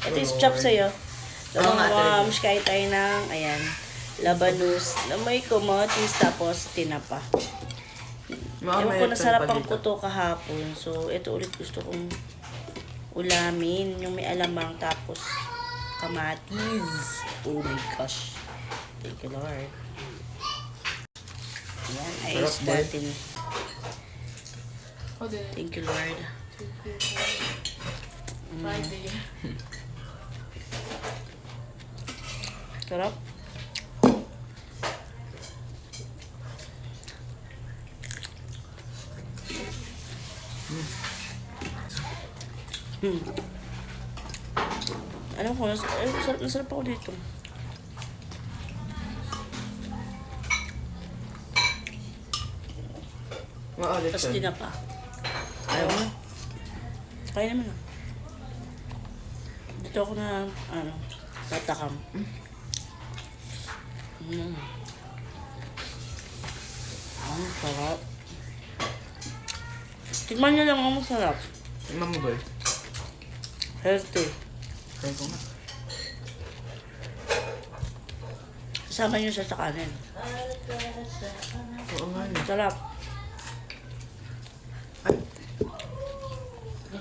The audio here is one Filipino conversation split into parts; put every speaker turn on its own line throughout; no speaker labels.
Ito yung chop sa'yo. So, mga kain tayo ng, ayan, labanus, na may kamatis, tapos tinapa. Ewan ko, nasarapan ko to kahapon. So, ito ulit gusto kong ulamin. Yung may alamang, tapos kamatis. Oh my gosh. Thank you, Lord. Ayan, ayos natin. Thank you, Lord.
Friday.
Sarap. Alam ko, nasarap ako dito. Tapos tinapa. Ayaw na. Kaya naman na. Dito ako na, tatakam. Ang sarap. Tikman nyo lang ang masarap.
Tingnan mo ba?
Healthy.
Try ko nga.
Kasama nyo siya sa kanin.
Oo nga yun.
Sarap.
Ay,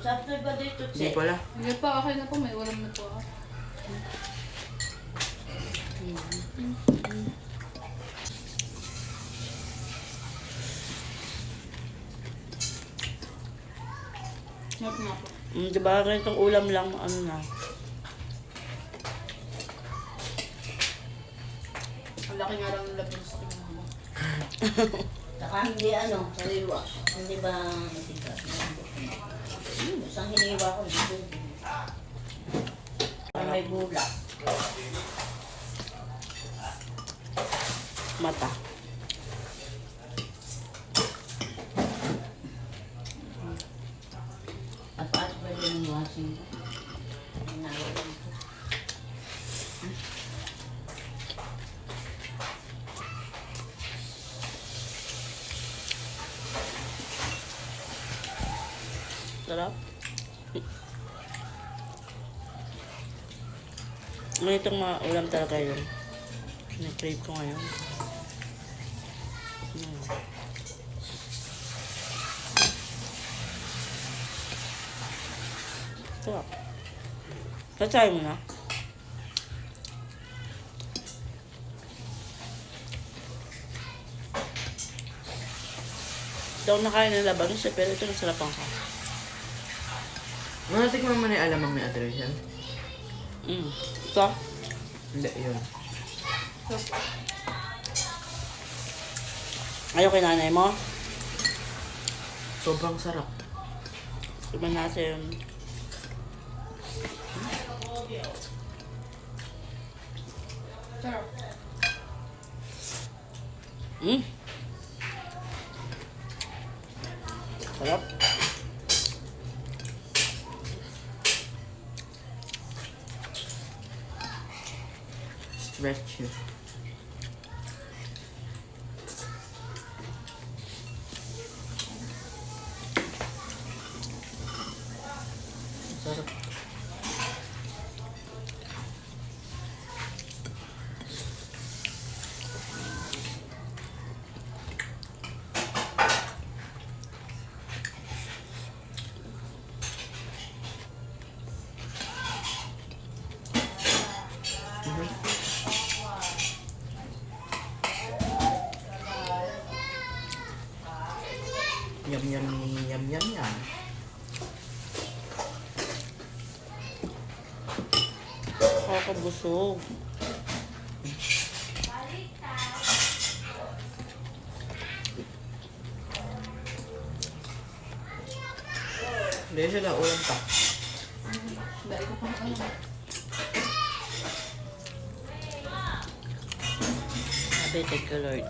Chapter ba dito,
hindi pala.
Hindi pa, okay na po. May walang na po. Sarap na po.
Diba, ganitong ulam lang, ano na.
Ang laki nga lang ng labi sa akin mo.
Saka hindi sariwa. Hindi ba matigas? Isang hiniwa ko dito. May bulak.
Mata.
At paas ba din yung washing ko?
Sarap. Ganitong mga ulam talaga yun. Na-crave ko ngayon. Sarap. Tatry mo na. Ito ako nakain ng labanos siya, pero ito nasarapan ka.
Natikman mo na yung alamang may atresion?
Ito?
Hindi, yun.
Ayaw kay nanay mo?
Sobrang sarap.
Iba natin.
Sarap.
Sarap.
Stretch you. Sarap. Yum, yum, yum, yum, yum.
Kakabusog.
Hindi sila ulam pa.
Dahil ko pa ano.
Sabi, thank you, Lord.